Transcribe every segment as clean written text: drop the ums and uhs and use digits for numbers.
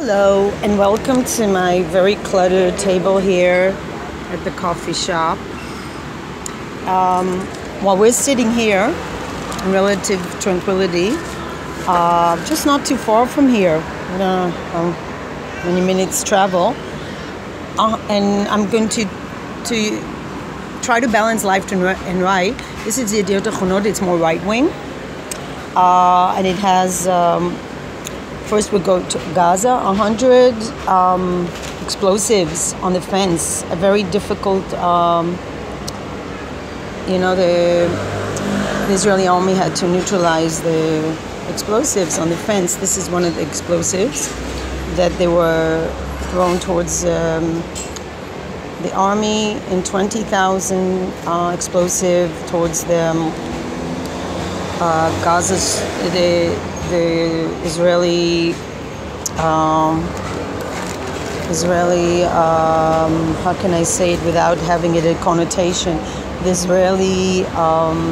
Hello and welcome to my very cluttered table here at the coffee shop. While we're sitting here in relative tranquility, just not too far from here, many minutes travel, and I'm going to try to balance left and right. This is the Yediot Ahronoth. It's more right-wing, and it has first we go to Gaza, 100 explosives on the fence, a very difficult, the Israeli army had to neutralize the explosives on the fence. This is one of the explosives that they were thrown towards the army, and 20,000 explosive towards the Gaza's, the Israeli, how can I say it without having it a connotation? The Israeli, on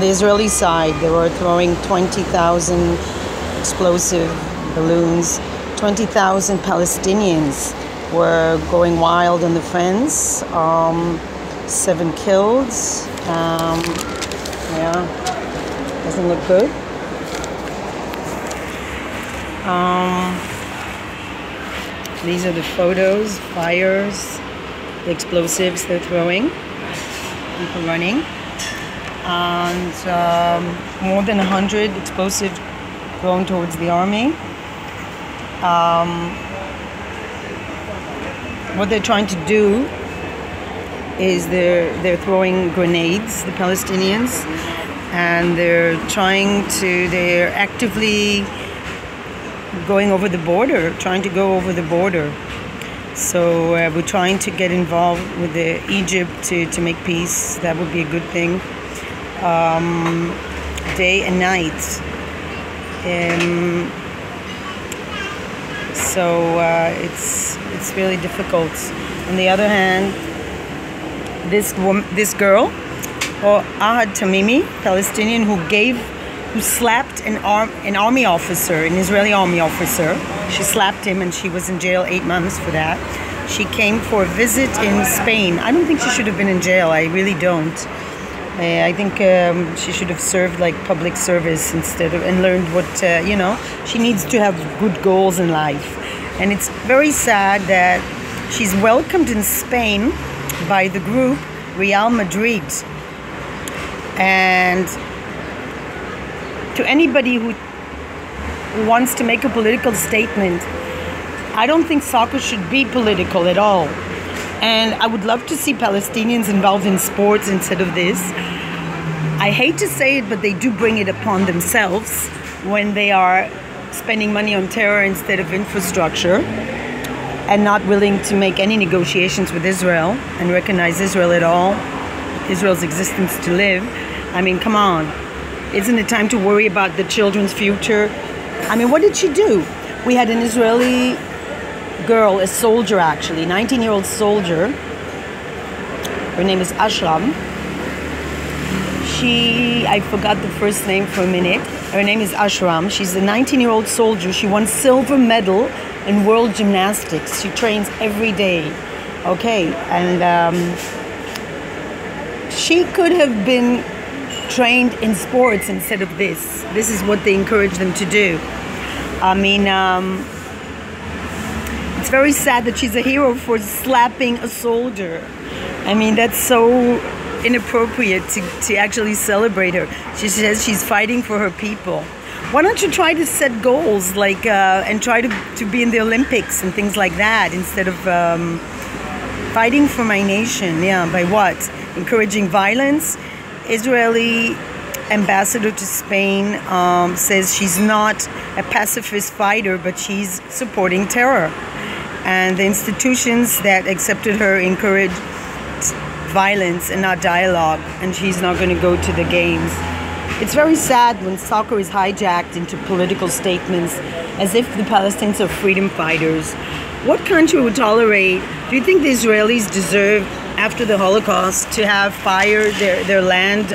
the Israeli side, they were throwing 20,000 explosive balloons. 20,000 Palestinians were going wild on the fence. 7 killed. Doesn't look good. These are the photos, fires, the explosives they're throwing, people running, and more than 100 explosives thrown towards the army. What they're trying to do is they're throwing grenades, the Palestinians, and they're actively going over the border, trying to go over the border. So we're trying to get involved with Egypt to make peace. That would be a good thing. Day and night. So it's really difficult. On the other hand, this girl, or Ahad Tamimi, Palestinian, who slapped an army officer, an Israeli army officer. She slapped him, and she was in jail 8 months for that. She came for a visit in Spain. I don't think she should have been in jail. I really don't. I think she should have served like public service and learned what she needs to have good goals in life. And it's very sad that she's welcomed in Spain by the group Real Madrid. And to anybody who wants to make a political statement, I don't think soccer should be political at all. And I would love to see Palestinians involved in sports instead of this. I hate to say it, but they do bring it upon themselves when they are spending money on terror instead of infrastructure, and not willing to make any negotiations with Israel and recognize Israel at all, Israel's existence to live. I mean, come on. Isn't it time to worry about the children's future? I mean, what did she do? We had an Israeli girl, a soldier actually, 19-year-old soldier. Her name is Ashram. I forgot the first name for a minute. Her name is Ashram. She's a 19-year-old soldier. She won silver medal in world gymnastics. She trains every day. Okay, and she could have been trained in sports instead of this. This is what they encourage them to do. I mean, it's very sad that she's a hero for slapping a soldier. I mean, that's so inappropriate to actually celebrate her. She says she's fighting for her people. Why don't you try to set goals and try to be in the Olympics and things like that instead of fighting for my nation? Yeah, by what? Encouraging violence? Israeli ambassador to Spain says she's not a pacifist fighter, but she's supporting terror. And the institutions that accepted her encourage violence and not dialogue, and she's not going to go to the games. It's very sad when soccer is hijacked into political statements as if the Palestinians are freedom fighters. What country would tolerate? Do you think the Israelis deserve, after the Holocaust, to have fire their land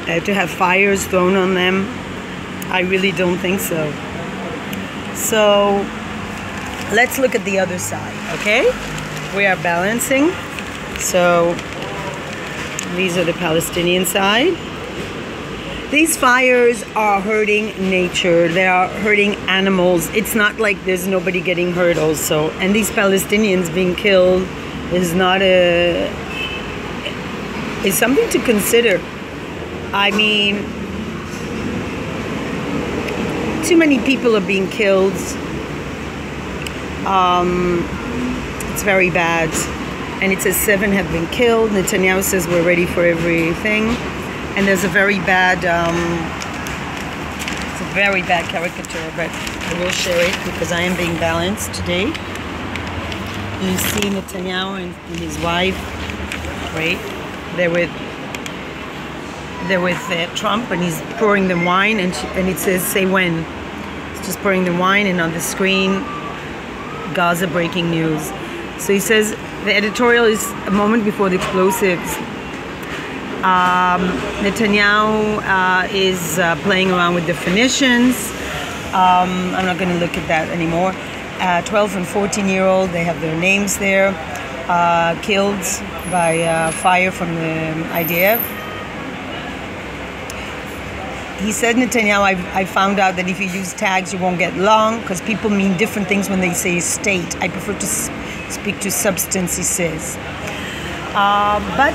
to have fires thrown on them. I really don't think so. So let's look at the other side, okay? We are balancing. So these are the Palestinian side. These fires are hurting nature. They are hurting animals. It's not like there's nobody getting hurt also. And these Palestinians being killed is not is something to consider. I mean, too many people are being killed. It's very bad. And it says 7 have been killed. Netanyahu says we're ready for everything. And there's a very bad, it's a very bad caricature, but I will share it because I am being balanced today. You see Netanyahu and his wife, right? They're with Trump, and he's pouring them wine, and it says, "Say when." It's just pouring them wine, and on the screen, Gaza breaking news. So he says the editorial is a moment before the explosives. Netanyahu is playing around with definitions. I'm not going to look at that anymore. 12 and 14-year-old, they have their names there, killed by fire from the IDF. He said, Netanyahu, I found out that if you use tags, you won't get long because people mean different things when they say state. I prefer to speak to substance, he says. But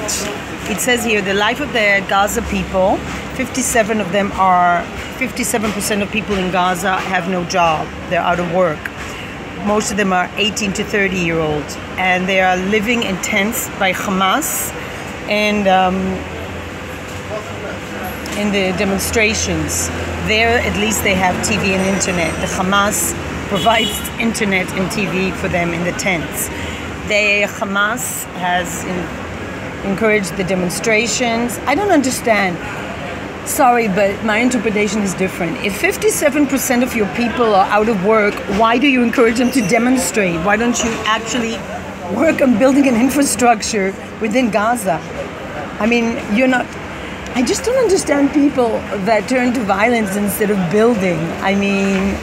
it says here, the life of the Gaza people, 57% of people in Gaza have no job. They're out of work. Most of them are 18 to 30-year-old. And they are living in tents by Hamas. And in the demonstrations, there at least they have TV and internet. The Hamas provides internet and TV for them in the tents. Hamas has encouraged the demonstrations. I don't understand. Sorry, but my interpretation is different. If 57% of your people are out of work, why do you encourage them to demonstrate? Why don't you actually work on building an infrastructure within Gaza? I mean, I just don't understand people that turn to violence instead of building. I mean,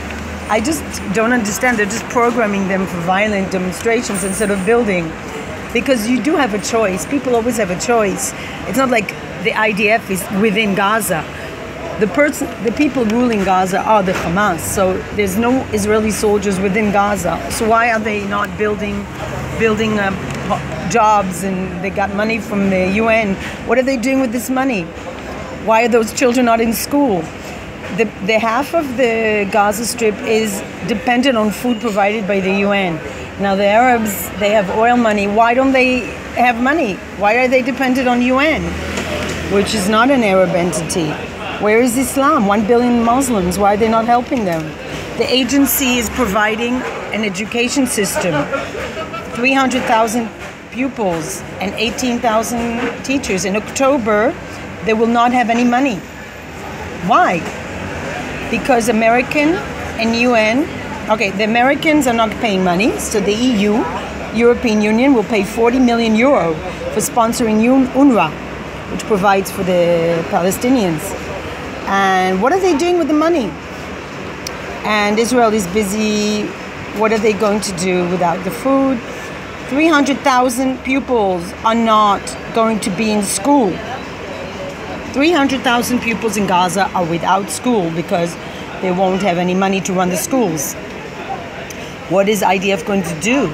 I just don't understand. They're just programming them for violent demonstrations instead of building. Because you do have a choice. People always have a choice. It's not like the IDF is within Gaza. The people ruling Gaza are the Hamas. So there's no Israeli soldiers within Gaza. So why are they not building jobs, and they got money from the UN? What are they doing with this money? Why are those children not in school? The half of the Gaza Strip is dependent on food provided by the UN. Now the Arabs, they have oil money. Why don't they have money? Why are they dependent on UN, which is not an Arab entity? Where is Islam? 1 billion Muslims. Why are they not helping them? The agency is providing an education system. 300,000 pupils and 18,000 teachers. In October, they will not have any money. Why? Because American and UN, the Americans are not paying money, so the EU, European Union, will pay 40 million euro for sponsoring UNRWA, which provides for the Palestinians. And what are they doing with the money? And Israel is busy. What are they going to do without the food? 300,000 pupils are not going to be in school. 300,000 pupils in Gaza are without school because they won't have any money to run the schools. What is IDF going to do?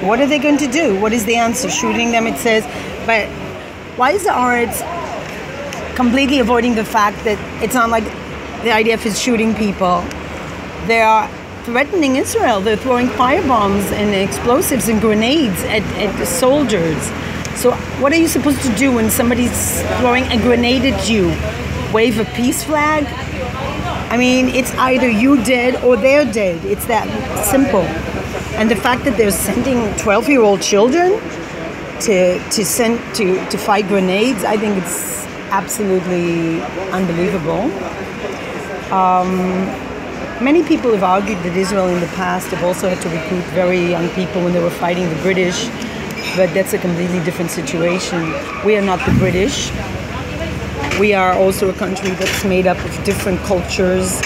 What are they going to do? What is the answer? Shooting them, it says. But why is the Haaretz completely avoiding the fact that it's not like the IDF is shooting people? They are threatening Israel. They're throwing firebombs and explosives and grenades at the soldiers. So what are you supposed to do when somebody's throwing a grenade at you? Wave a peace flag? I mean, it's either you dead or they're dead. It's that simple. And the fact that they're sending 12-year-old children to fight grenades, I think it's absolutely unbelievable. Many people have argued that Israel in the past have also had to recruit very young people when they were fighting the British. but that's a completely different situation. We are not the British. We are also a country that's made up of different cultures.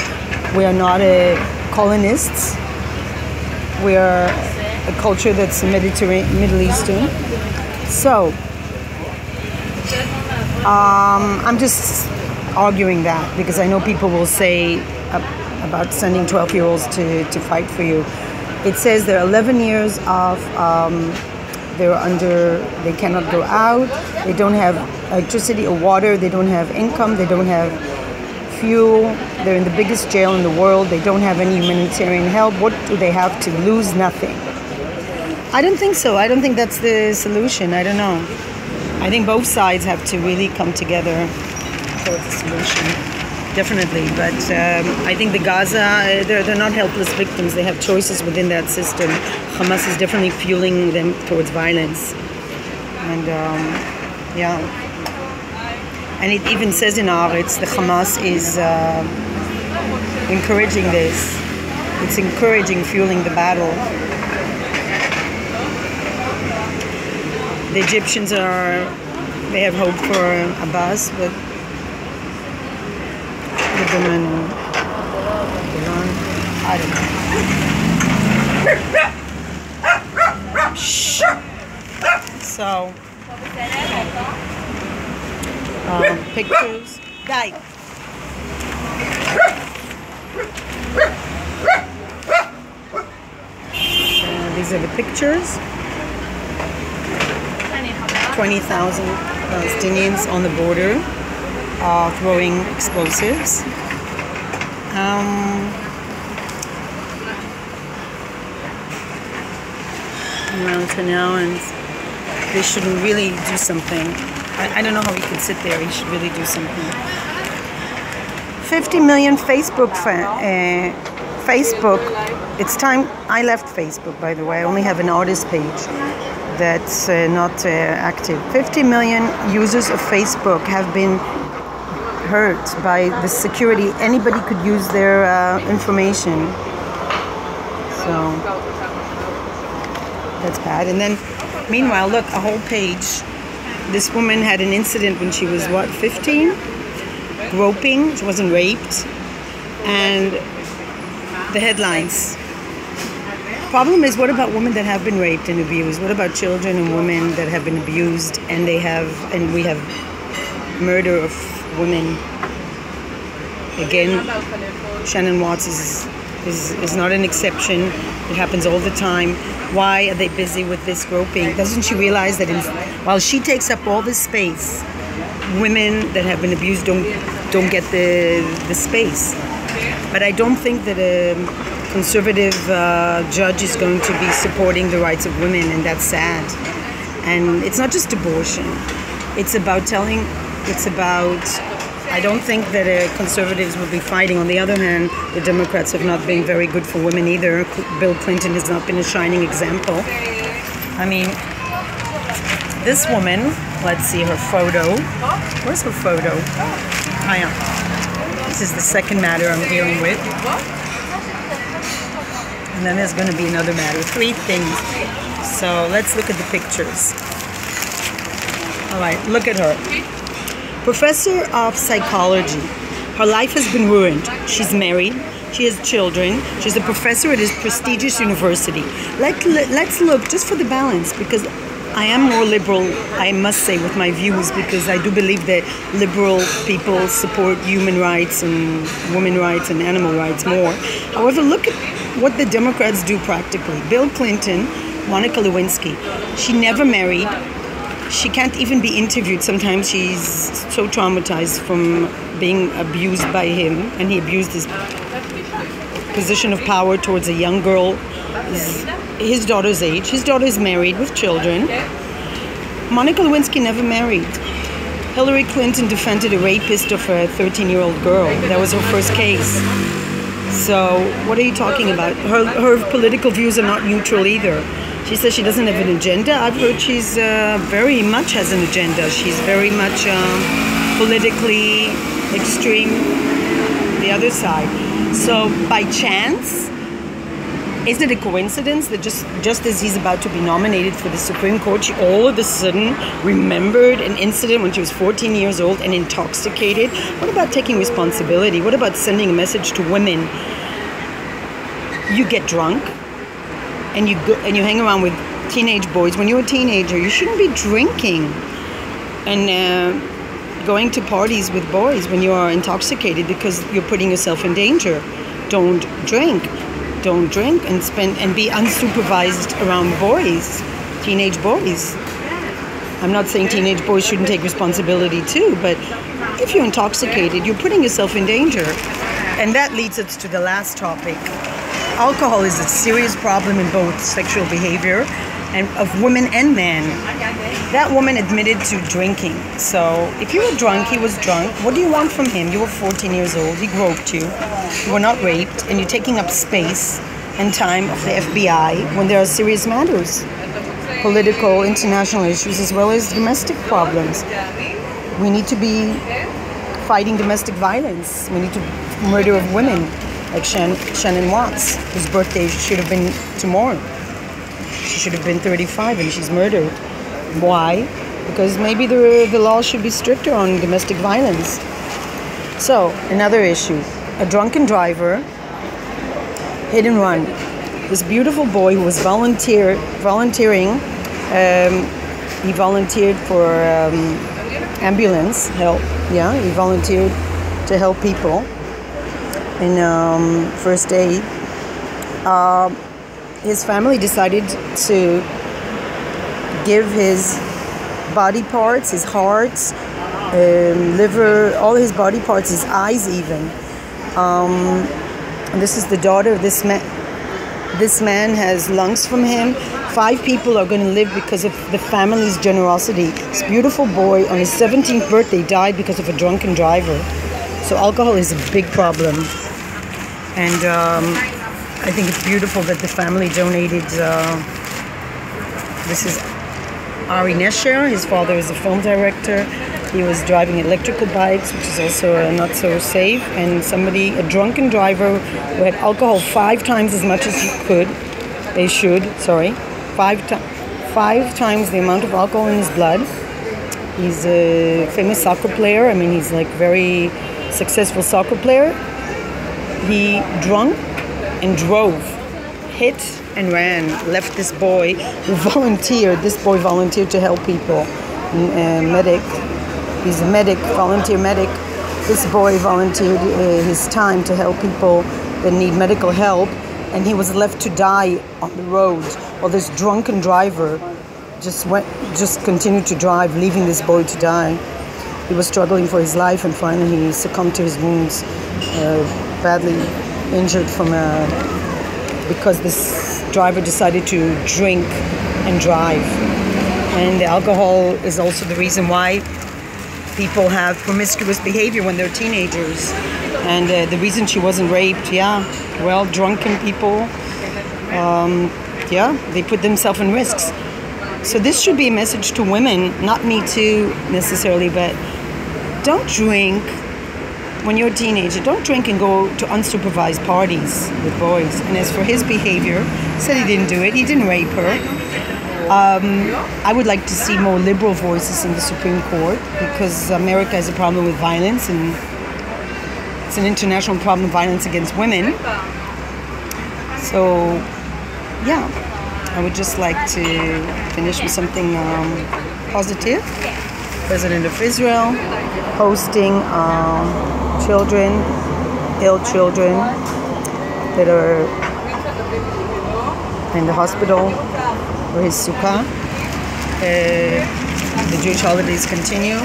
We are not colonists. We are a culture that's Middle Eastern. So, I'm just arguing that because I know people will say about sending 12-year-olds to fight for you. It says they're 11 years of, they cannot go out, they don't have electricity or water, they don't have income, they don't have fuel, they're in the biggest jail in the world, they don't have any humanitarian help. What do they have to lose? Nothing. I don't think so. I don't think that's the solution. I don't know. I think both sides have to really come together towards a solution. Definitely. But I think the Gaza, they're not helpless victims. They have choices within that system. Hamas is definitely fueling them towards violence. And yeah. And it even says in Haaretz, the Hamas is encouraging this. It's encouraging, fueling the battle. The Egyptians they have hope for Abbas, but the women, I don't know. Shh. So, pictures. Guy. These are the pictures. 20,000 Palestinians on the border throwing explosives. Around Canal, and they should really do something. I don't know how he could sit there. He should really do something. 50 million Facebook Facebook. It's time I left Facebook, by the way. I only have an artist page that's not active. 50 million users of Facebook have been hurt by the security. Anybody could use their information. So that's bad. And then, meanwhile, look, a whole page. This woman had an incident when she was, what, 15? Groping. She wasn't raped. And the headlines. Problem is, what about women that have been raped and abused? What about children and women that have been abused and we have murder of women? Again, Shannon Watts is not an exception. It happens all the time. Why are they busy with this groping? Doesn't she realize that while she takes up all this space, women that have been abused don't get the space? But I don't think that a conservative judge is going to be supporting the rights of women, and that's sad. And it's not just abortion. It's about I don't think that conservatives will be fighting. On the other hand, the Democrats have not been very good for women either. Bill Clinton has not been a shining example. I mean, this woman, let's see her photo. Where's her photo? Oh, yeah. This is the second matter I'm dealing with. And then there's going to be another matter. 3 things. So let's look at the pictures. All right, look at her. Professor of psychology. Her life has been ruined. She's married. She has children. She's a professor at a prestigious university. Let's look just for the balance, because I am more liberal, I must say, with my views, because I do believe that liberal people support human rights and women's rights and animal rights more. However, look at what the Democrats do practically. Bill Clinton, Monica Lewinsky, she never married. She can't even be interviewed. Sometimes she's so traumatized from being abused by him, and he abused his position of power towards a young girl, his daughter's age. His daughter is married with children. Monica Lewinsky never married. Hillary Clinton defended a rapist of a 13-year-old girl. That was her first case. So what are you talking about? Her political views are not neutral either. She says she doesn't have an agenda. I've heard she's very much has an agenda. She's very much politically extreme, the other side. So by chance, Is it a coincidence that just as he's about to be nominated for the Supreme Court, she all of a sudden remembered an incident when she was 14 years old and intoxicated? What about taking responsibility? What about sending a message to women? You get drunk and you hang around with teenage boys. When you're a teenager, you shouldn't be drinking and going to parties with boys when you are intoxicated, because you're putting yourself in danger. Don't drink. Don't drink and be unsupervised around boys, teenage boys. I'm not saying teenage boys shouldn't take responsibility too, but if you're intoxicated, you're putting yourself in danger. And that leads us to the last topic. Alcohol is a serious problem in both sexual behavior and of women and men. That woman admitted to drinking. So if you were drunk, he was drunk. What do you want from him? You were 14 years old. He groped you. You were not raped. And you're taking up space and time of the FBI when there are serious matters. Political, international issues, as well as domestic problems. We need to be fighting domestic violence. We need to murder of women, like Shannon Watts, whose birthday should have been tomorrow. She should have been 35 and she's murdered. Why? Because maybe the law should be stricter on domestic violence. So, another issue. A drunken driver, hit and run. This beautiful boy who was volunteering, he volunteered for ambulance help. Yeah, he volunteered to help people in first aid. His family decided to give his body parts, his heart, liver, all his body parts, his eyes even. And this is the daughter of this man. This man has lungs from him. 5 people are going to live because of the family's generosity. This beautiful boy on his 17th birthday died because of a drunken driver. So alcohol is a big problem. And I think it's beautiful that the family donated. This is Ari Nesher. His father is a film director. He was driving electrical bikes, which is also not so safe. And a drunken driver who had alcohol 5 times as much as they should, 5 times the amount of alcohol in his blood. He's a famous soccer player. I mean, he's like very successful soccer player. He drunk and drove, hit and ran, left this boy who volunteered. This boy volunteered to help people. Medic. He's a medic, volunteer medic. This boy volunteered his time to help people that need medical help, and he was left to die on the road. While this drunken driver just continued to drive, leaving this boy to die. He was struggling for his life, and finally he succumbed to his wounds, badly injured because this driver decided to drink and drive. And the alcohol is also the reason why people have promiscuous behavior when they're teenagers. And the reason she wasn't raped, drunken people, they put themselves in risks. So this should be a message to women, not me too necessarily, but don't drink when you're a teenager. Don't drink and go to unsupervised parties with boys. And as for his behavior, he said he didn't do it. He didn't rape her. I would like to see more liberal voices in the Supreme Court, because America has a problem with violence, and it's an international problem of violence against women. So, I would just like to finish with something positive. President of Israel hosting ill children that are in the hospital for his sukkah. The Jewish holidays continue.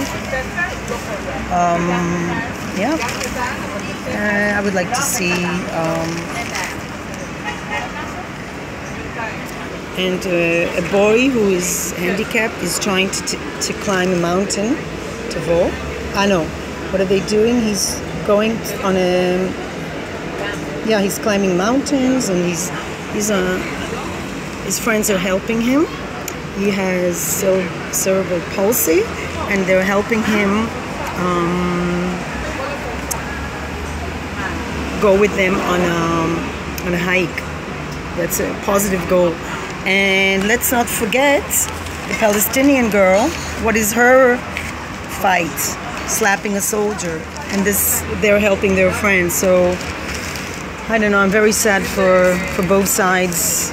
I would like to see a boy who is handicapped is trying to climb a mountain, to Vo. What are they doing? He's going on he's climbing mountains, and his friends are helping him. He has cerebral palsy, and they're helping him go with them on a hike. That's a positive goal. And let's not forget the Palestinian girl. What is her fight? Slapping a soldier. And this, they're helping their friends. So I don't know, I'm very sad for both sides.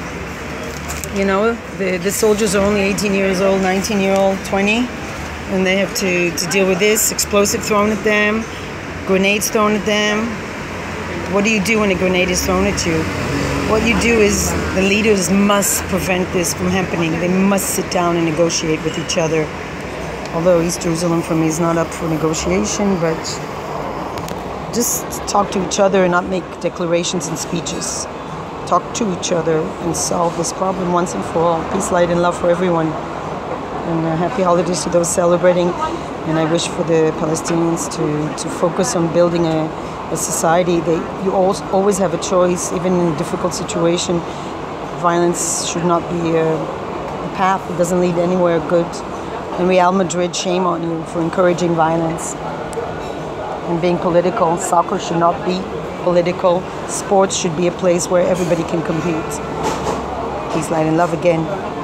You know, the soldiers are only 18 years old, 19-year-old, 20, and they have to deal with this. Explosive thrown at them, grenades thrown at them. What do you do when a grenade is thrown at you? What you do is the leaders must prevent this from happening. They must sit down and negotiate with each other. Although East Jerusalem for me is not up for negotiation, but just talk to each other and not make declarations and speeches. Talk to each other and solve this problem once and for all. Peace, light, and love for everyone. And happy holidays to those celebrating. And I wish for the Palestinians to focus on building a society. You always have a choice, even in a difficult situation. Violence should not be a path. It doesn't lead anywhere good. And Real Madrid, shame on you for encouraging violence and being political. Soccer should not be political. Sports should be a place where everybody can compete. Peace, light, and love again.